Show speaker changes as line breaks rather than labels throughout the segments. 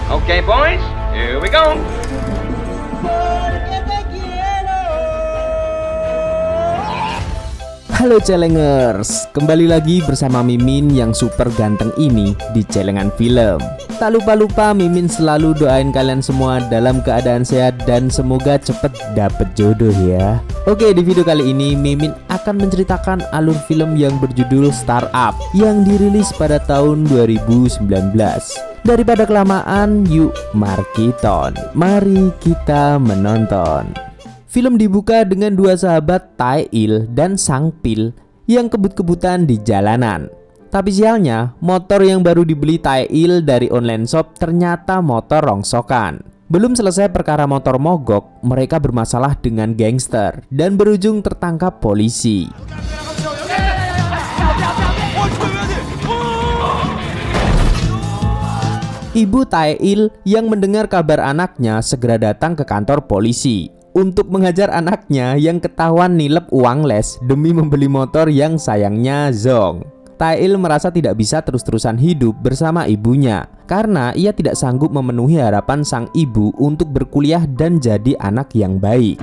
Okay, boys, here we go.
Halo Celengers, kembali lagi bersama Mimin yang super ganteng ini di Celengan Film. Tak lupa Mimin selalu doain kalian semua dalam keadaan sehat dan semoga cepet dapet jodoh ya. Oke, di video kali ini Mimin akan menceritakan alur film yang berjudul Startup yang dirilis pada tahun 2019. Daripada kelamaan, yuk mari kita menonton. Film dibuka dengan dua sahabat Tae-il dan Sang-pil yang kebut-kebutan di jalanan. Tapi sialnya, motor yang baru dibeli Tae-il dari online shop ternyata motor rongsokan. Belum selesai perkara motor mogok, mereka bermasalah dengan gangster dan berujung tertangkap polisi. Ibu Tae-il yang mendengar kabar anaknya segera datang ke kantor polisi untuk menghajar anaknya yang ketahuan nilep uang les demi membeli motor yang sayangnya zonk. Tae-il merasa tidak bisa terus-terusan hidup bersama ibunya karena ia tidak sanggup memenuhi harapan sang ibu untuk berkuliah dan jadi anak yang baik.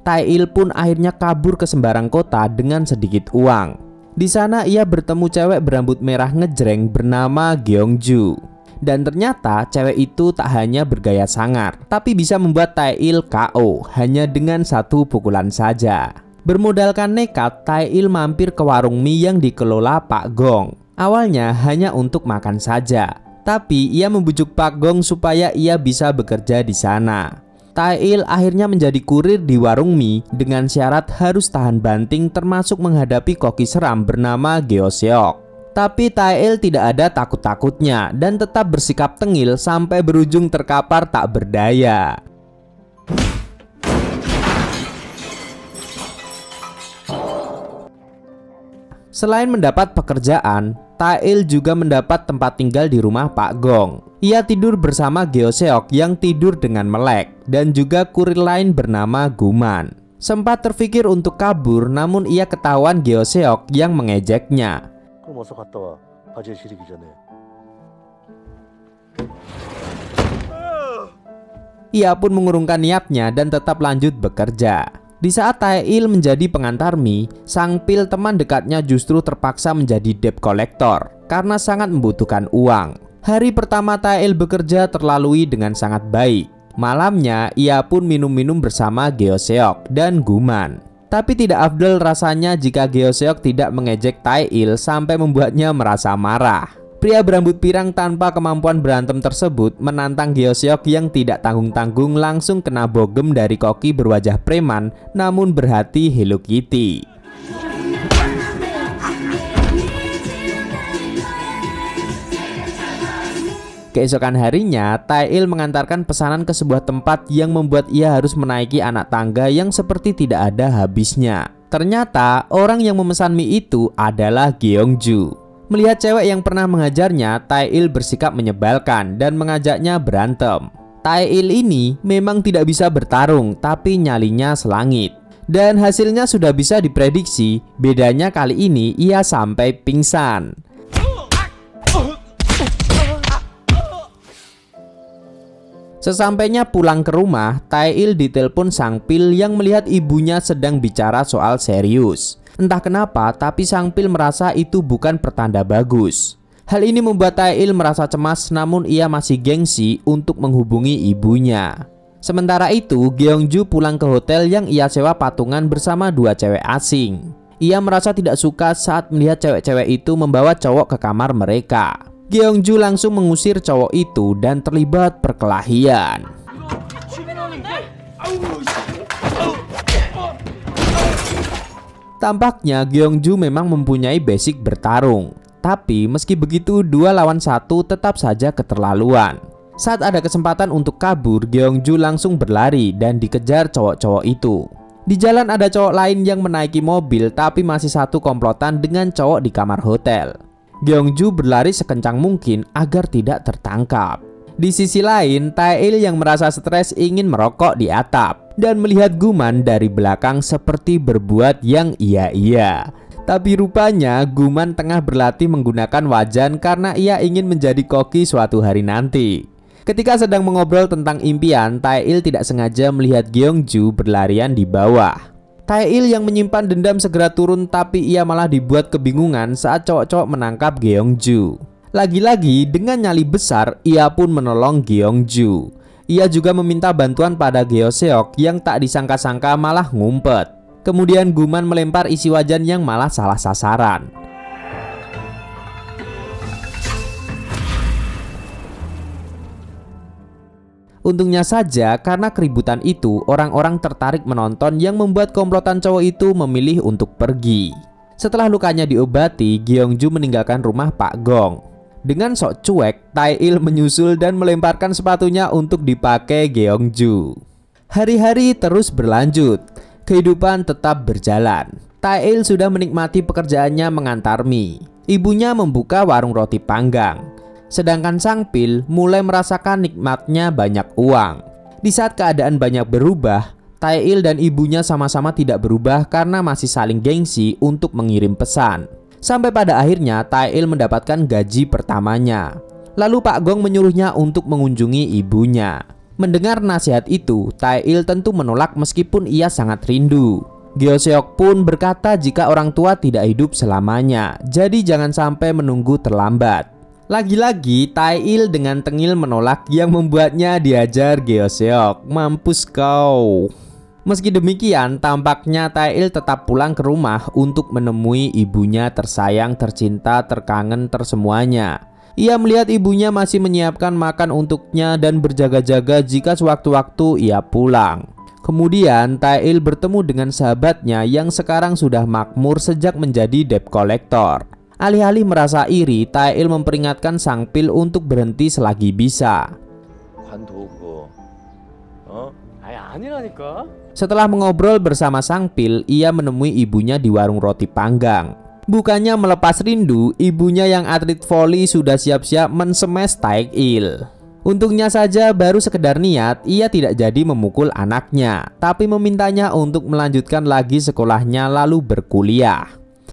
Tae-il pun akhirnya kabur ke sembarang kota dengan sedikit uang. Di sana ia bertemu cewek berambut merah ngejreng bernama Gyeongju. Dan ternyata cewek itu tak hanya bergaya sangar, tapi bisa membuat Tae-il KO hanya dengan satu pukulan saja. Bermodalkan nekat, Tae-il mampir ke warung mie yang dikelola Pak Gong. Awalnya hanya untuk makan saja, tapi ia membujuk Pak Gong supaya ia bisa bekerja di sana. Tae-il akhirnya menjadi kurir di warung mie dengan syarat harus tahan banting termasuk menghadapi koki seram bernama Geo Seok. Tapi Tae-il tidak ada takut-takutnya dan tetap bersikap tengil sampai berujung terkapar tak berdaya. Selain mendapat pekerjaan, Tae-il juga mendapat tempat tinggal di rumah Pak Gong. Ia tidur bersama Geo Seok yang tidur dengan melek dan juga kurir lain bernama Guman. Sempat terpikir untuk kabur namun ia ketahuan Geo Seok yang mengejeknya.
그럼 어서 갔다 와. 바지에 지르기 전에.
Ia pun mengurungkan niatnya dan tetap lanjut bekerja. Di saat Tae-il menjadi pengantar mie, Sang-pil teman dekatnya justru terpaksa menjadi debt collector karena sangat membutuhkan uang. Hari pertama Tae-il bekerja terlalui dengan sangat baik. Malamnya ia pun minum-minum bersama Geo Seok dan Guman. Tapi tidak afdol rasanya jika Geo Seok tidak mengejek Tae-il sampai membuatnya merasa marah. Pria berambut pirang tanpa kemampuan berantem tersebut menantang Geo Seok yang tidak tanggung-tanggung langsung kena bogem dari koki berwajah preman namun berhati Hello Kitty. Keesokan harinya, Tae-il mengantarkan pesanan ke sebuah tempat yang membuat ia harus menaiki anak tangga yang seperti tidak ada habisnya. Ternyata orang yang memesan mie itu adalah Gyeongju. Melihat cewek yang pernah mengajarnya, Tae-il bersikap menyebalkan dan mengajaknya berantem. Tae-il ini memang tidak bisa bertarung, tapi nyalinya selangit. Dan hasilnya sudah bisa diprediksi, bedanya kali ini ia sampai pingsan. Sesampainya pulang ke rumah, Tae-il ditelepon Sang-pil yang melihat ibunya sedang bicara soal serius. Entah kenapa, tapi Sang-pil merasa itu bukan pertanda bagus. Hal ini membuat Tae-il merasa cemas namun ia masih gengsi untuk menghubungi ibunya. Sementara itu, Gyeongju pulang ke hotel yang ia sewa patungan bersama dua cewek asing. Ia merasa tidak suka saat melihat cewek-cewek itu membawa cowok ke kamar mereka. Gyeongju langsung mengusir cowok itu dan terlibat perkelahian. Tampaknya Gyeongju memang mempunyai basic bertarung. Tapi meski begitu 2 lawan 1 tetap saja keterlaluan. Saat ada kesempatan untuk kabur, Gyeongju langsung berlari dan dikejar cowok-cowok itu. Di jalan ada cowok lain yang menaiki mobil tapi masih satu komplotan dengan cowok di kamar hotel. Gyeongju berlari sekencang mungkin agar tidak tertangkap. Di sisi lain, Tae-il yang merasa stres ingin merokok di atap dan melihat Guman dari belakang seperti berbuat yang iya-iya. Tapi rupanya Guman tengah berlatih menggunakan wajan karena ia ingin menjadi koki suatu hari nanti. Ketika sedang mengobrol tentang impian, Tae-il tidak sengaja melihat Gyeongju berlarian di bawah. Tae-il yang menyimpan dendam segera turun, tapi ia malah dibuat kebingungan saat cowok-cowok menangkap Gyeongju. Lagi-lagi dengan nyali besar, ia pun menolong Gyeongju. Ia juga meminta bantuan pada Gyeoseok yang tak disangka-sangka malah ngumpet. Kemudian Guman melempar isi wajan yang malah salah sasaran. Untungnya saja karena keributan itu orang-orang tertarik menonton yang membuat komplotan cowok itu memilih untuk pergi. Setelah lukanya diobati, Gyeongju meninggalkan rumah Pak Gong. Dengan sok cuek, Tae-il menyusul dan melemparkan sepatunya untuk dipakai Gyeongju. Hari-hari terus berlanjut. Kehidupan tetap berjalan. Tae-il sudah menikmati pekerjaannya mengantar mie. Ibunya membuka warung roti panggang. Sedangkan Sang Pil mulai merasakan nikmatnya banyak uang. Di saat keadaan banyak berubah, Tae-il dan ibunya sama-sama tidak berubah karena masih saling gengsi untuk mengirim pesan. Sampai pada akhirnya Tae-il mendapatkan gaji pertamanya. Lalu Pak Gong menyuruhnya untuk mengunjungi ibunya. Mendengar nasihat itu, Tae-il tentu menolak meskipun ia sangat rindu. Gyeoseok pun berkata jika orang tua tidak hidup selamanya, jadi jangan sampai menunggu terlambat. Lagi-lagi Tae-il dengan tengil menolak yang membuatnya diajar Gyeoseok. Mampus kau. Meski demikian, tampaknya Tae-il tetap pulang ke rumah untuk menemui ibunya tersayang, tercinta, terkangen, tersemuanya. Ia melihat ibunya masih menyiapkan makan untuknya dan berjaga-jaga jika sewaktu-waktu ia pulang. Kemudian Tae-il bertemu dengan sahabatnya yang sekarang sudah makmur sejak menjadi debt collector. Alih-alih merasa iri, Tae-il memperingatkan Sang Pil untuk berhenti selagi bisa. Setelah mengobrol bersama Sang Pil, ia menemui ibunya di warung roti panggang. Bukannya melepas rindu, ibunya yang atlet voli sudah siap-siap mensemes Tae-il. Untungnya saja baru sekedar niat, ia tidak jadi memukul anaknya, tapi memintanya untuk melanjutkan lagi sekolahnya lalu berkuliah.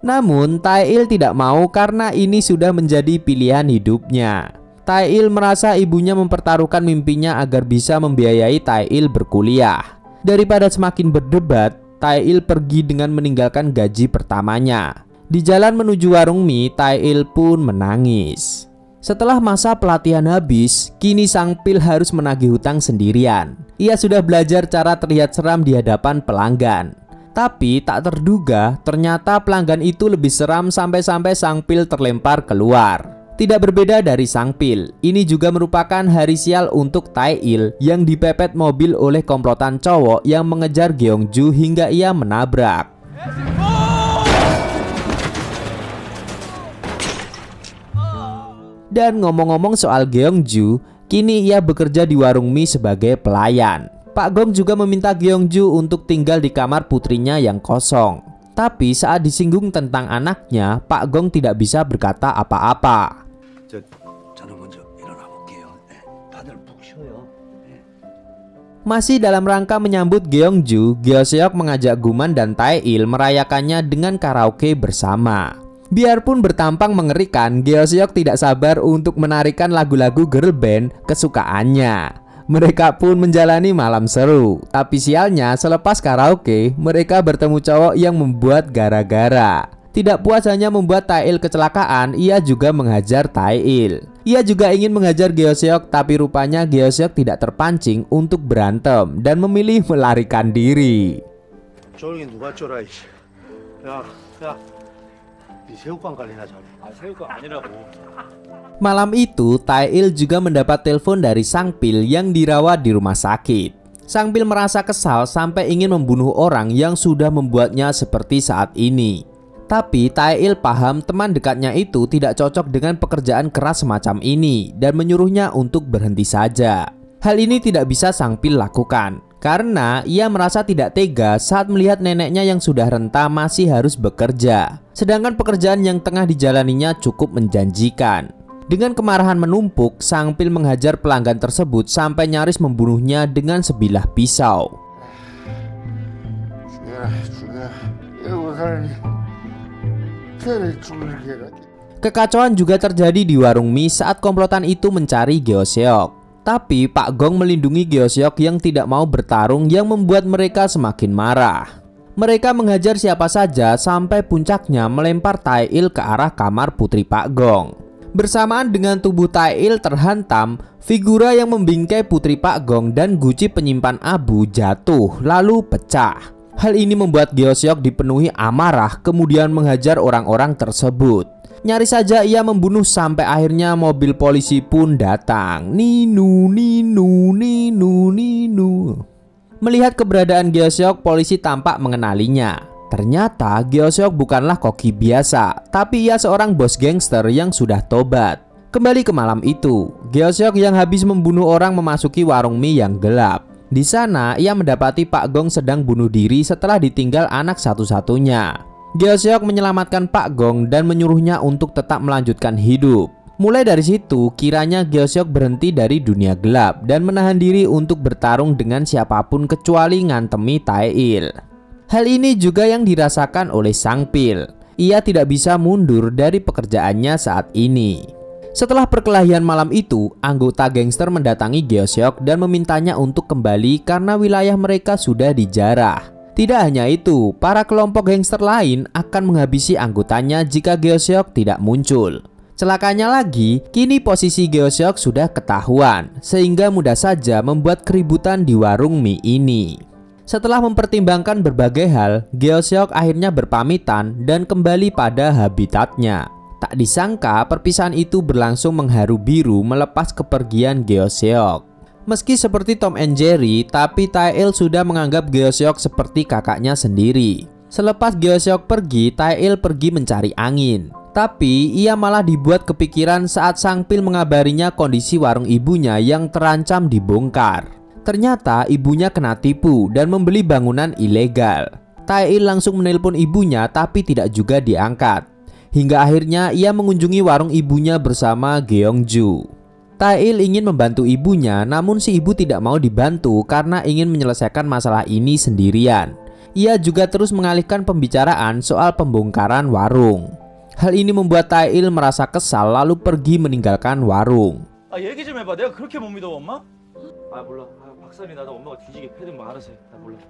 Namun Tae-il tidak mau karena ini sudah menjadi pilihan hidupnya. Tae-il merasa ibunya mempertaruhkan mimpinya agar bisa membiayai Tae-il berkuliah. Daripada semakin berdebat, Tae-il pergi dengan meninggalkan gaji pertamanya. Di jalan menuju warung mie, Tae-il pun menangis. Setelah masa pelatihan habis, kini Sang Pil harus menagih hutang sendirian. Ia sudah belajar cara terlihat seram di hadapan pelanggan. Tapi tak terduga, ternyata pelanggan itu lebih seram sampai-sampai Sang Pil terlempar keluar. Tidak berbeda dari Sang Pil, ini juga merupakan hari sial untuk Tae-il yang dipepet mobil oleh komplotan cowok yang mengejar Gyeongju hingga ia menabrak. Dan ngomong-ngomong soal Gyeongju, kini ia bekerja di warung mie sebagai pelayan. Pak Gong juga meminta Gyeongju untuk tinggal di kamar putrinya yang kosong. Tapi saat disinggung tentang anaknya, Pak Gong tidak bisa berkata apa-apa. Masih dalam rangka menyambut Gyeongju, Gyeoseok mengajak Guman dan Tae-il merayakannya dengan karaoke bersama. Biarpun bertampang mengerikan, Gyeoseok tidak sabar untuk menarikan lagu-lagu girl band kesukaannya. Mereka pun menjalani malam seru. Tapi sialnya selepas karaoke, mereka bertemu cowok yang membuat gara-gara. Tidak puas hanya membuat Tae-il kecelakaan, ia juga menghajar Tae-il. Ia juga ingin menghajar Gyeoseok, tapi rupanya Gyeoseok tidak terpancing untuk berantem dan memilih melarikan diri. Malam itu, Tae-il juga mendapat telepon dari Sang Pil yang dirawat di rumah sakit. Sang Pil merasa kesal sampai ingin membunuh orang yang sudah membuatnya seperti saat ini. Tapi Tae-il paham teman dekatnya itu tidak cocok dengan pekerjaan keras semacam ini dan menyuruhnya untuk berhenti saja. Hal ini tidak bisa Sang Pil lakukan karena ia merasa tidak tega saat melihat neneknya yang sudah renta masih harus bekerja. Sedangkan pekerjaan yang tengah dijalaninya cukup menjanjikan. Dengan kemarahan menumpuk, Sang Pil menghajar pelanggan tersebut sampai nyaris membunuhnya dengan sebilah pisau.
호텔에 출근해가
Kekacauan juga terjadi di warung mie saat komplotan itu mencari Gyeoseok. Tapi Pak Gong melindungi Gyeoseok yang tidak mau bertarung yang membuat mereka semakin marah. Mereka menghajar siapa saja sampai puncaknya melempar Tae-il ke arah kamar putri Pak Gong. Bersamaan dengan tubuh Tae-il terhantam, figura yang membingkai putri Pak Gong dan guci penyimpan abu jatuh lalu pecah. Hal ini membuat Gyeoseok dipenuhi amarah kemudian menghajar orang-orang tersebut. Nyaris saja ia membunuh sampai akhirnya mobil polisi pun datang. Ninu. Melihat keberadaan Gyeoseok, polisi tampak mengenalinya. Ternyata Gyeoseok bukanlah koki biasa, tapi ia seorang bos gangster yang sudah tobat. Kembali ke malam itu, Gyeoseok yang habis membunuh orang memasuki warung mie yang gelap. Di sana ia mendapati Pak Gong sedang bunuh diri setelah ditinggal anak satu-satunya. Gyeoseok menyelamatkan Pak Gong dan menyuruhnya untuk tetap melanjutkan hidup. Mulai dari situ, kiranya Gyeoseok berhenti dari dunia gelap dan menahan diri untuk bertarung dengan siapapun kecuali ngantemi Tae-il. Hal ini juga yang dirasakan oleh Sang Pil. Ia tidak bisa mundur dari pekerjaannya saat ini. Setelah perkelahian malam itu, anggota gangster mendatangi Gyeoseok dan memintanya untuk kembali karena wilayah mereka sudah dijarah. Tidak hanya itu, para kelompok gangster lain akan menghabisi anggotanya jika Gyeoseok tidak muncul. Celakanya lagi, kini posisi Gyeoseok sudah ketahuan, sehingga mudah saja membuat keributan di warung mie ini. Setelah mempertimbangkan berbagai hal, Gyeoseok akhirnya berpamitan dan kembali pada habitatnya. Tak disangka perpisahan itu berlangsung mengharu biru melepas kepergian Gyeoseok. Meski seperti Tom and Jerry, tapi Tae-il sudah menganggap Gyeoseok seperti kakaknya sendiri. Selepas Gyeoseok pergi, Tae-il pergi mencari angin. Tapi ia malah dibuat kepikiran saat Sang Pil mengabarinya kondisi warung ibunya yang terancam dibongkar. Ternyata ibunya kena tipu dan membeli bangunan ilegal. Tae-il langsung menelpon ibunya tapi tidak juga diangkat. Hingga akhirnya ia mengunjungi warung ibunya bersama Gyeongju. Tae-il ingin membantu ibunya, namun si ibu tidak mau dibantu karena ingin menyelesaikan masalah ini sendirian. Ia juga terus mengalihkan pembicaraan soal pembongkaran warung. Hal ini membuat Tae-il merasa kesal lalu pergi meninggalkan warung.
얘기 좀 해봐. 내가 그렇게 못 믿어, 엄마? 몰라. 박사님 나도 엄마가 뒤지게 패든 뭐 알아서 해. 나 몰라.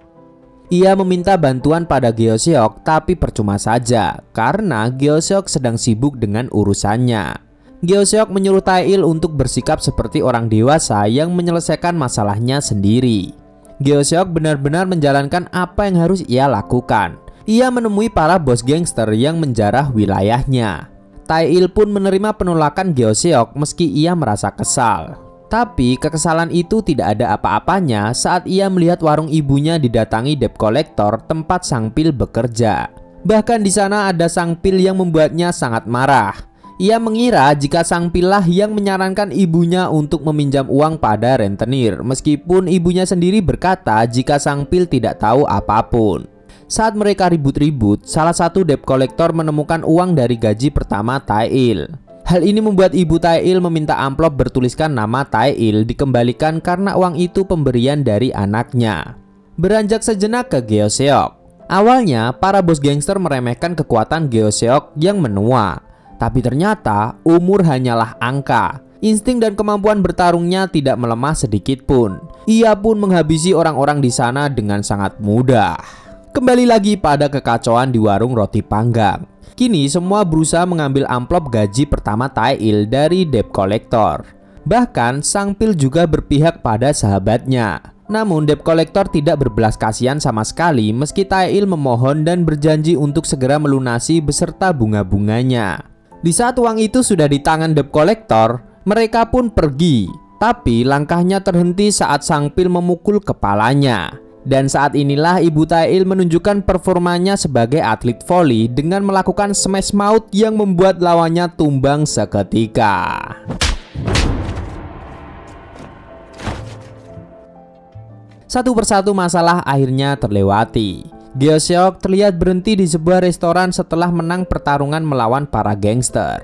Ia meminta bantuan pada Gyeoseok tapi percuma saja karena Gyeoseok sedang sibuk dengan urusannya. Gyeoseok menyuruh Tae-il untuk bersikap seperti orang dewasa yang menyelesaikan masalahnya sendiri. Gyeoseok benar-benar menjalankan apa yang harus ia lakukan. Ia menemui para bos gangster yang menjarah wilayahnya. Tae-il pun menerima penolakan Gyeoseok meski ia merasa kesal. Tapi kekesalan itu tidak ada apa-apanya saat ia melihat warung ibunya didatangi debt collector tempat Sang Pil bekerja. Bahkan di sana ada Sang Pil yang membuatnya sangat marah. Ia mengira jika Sang Pil lah yang menyarankan ibunya untuk meminjam uang pada rentenir, meskipun ibunya sendiri berkata jika Sang Pil tidak tahu apapun. Saat mereka ribut-ribut, salah satu debt collector menemukan uang dari gaji pertama Tae-il. Hal ini membuat ibu Tae-il meminta amplop bertuliskan nama Tae-il dikembalikan karena uang itu pemberian dari anaknya. Beranjak sejenak ke Gyeoseok. Awalnya, para bos gangster meremehkan kekuatan Gyeoseok yang menua. Tapi ternyata umur hanyalah angka. Insting dan kemampuan bertarungnya tidak melemah sedikit pun. Ia pun menghabisi orang-orang di sana dengan sangat mudah. Kembali lagi pada kekacauan di warung roti panggang. Kini semua berusaha mengambil amplop gaji pertama Tae-il dari debt collector. Bahkan Sang Pil juga berpihak pada sahabatnya. Namun debt collector tidak berbelas kasihan sama sekali meski Tae-il memohon dan berjanji untuk segera melunasi beserta bunga-bunganya. Di saat uang itu sudah di tangan debt collector, mereka pun pergi. Tapi langkahnya terhenti saat Sang Pil memukul kepalanya. Dan saat inilah ibu Tae-il menunjukkan performanya sebagai atlet voli dengan melakukan smash mouth yang membuat lawannya tumbang seketika. Satu persatu masalah akhirnya terlewati. Gyeoseok terlihat berhenti di sebuah restoran setelah menang pertarungan melawan para gangster.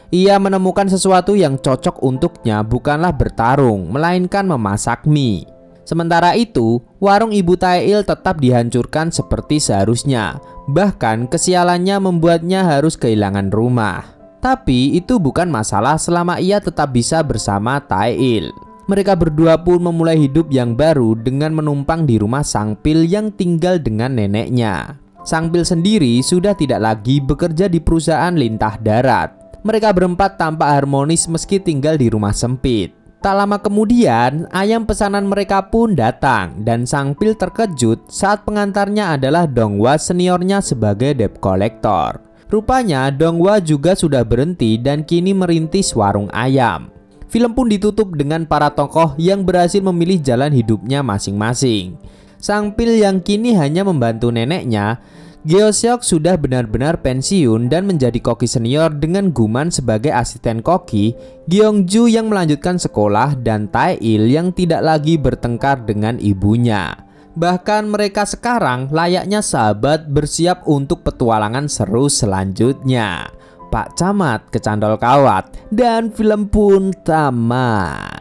Ia menemukan sesuatu yang cocok untuknya bukanlah bertarung, melainkan memasak mie. Sementara itu, warung ibu Tae-il tetap dihancurkan seperti seharusnya. Bahkan kesialannya membuatnya harus kehilangan rumah. Tapi itu bukan masalah selama ia tetap bisa bersama Tae-il. Mereka berdua pun memulai hidup yang baru dengan menumpang di rumah Sang Pil yang tinggal dengan neneknya. Sang Pil sendiri sudah tidak lagi bekerja di perusahaan lintah darat. Mereka berempat tampak harmonis meski tinggal di rumah sempit. Tak lama kemudian, ayam pesanan mereka pun datang dan Sang Pil terkejut saat pengantarnya adalah Donghwa seniornya sebagai debt collector. Rupanya Donghwa juga sudah berhenti dan kini merintis warung ayam. Film pun ditutup dengan para tokoh yang berhasil memilih jalan hidupnya masing-masing. Sang Pil yang kini hanya membantu neneknya, Gyeoseok sudah benar-benar pensiun dan menjadi koki senior dengan Guman sebagai asisten koki, Gyeongju yang melanjutkan sekolah, dan Tae-il yang tidak lagi bertengkar dengan ibunya. Bahkan mereka sekarang layaknya sahabat bersiap untuk petualangan seru selanjutnya. Pak Camat kecandol kawat dan film pun tamat.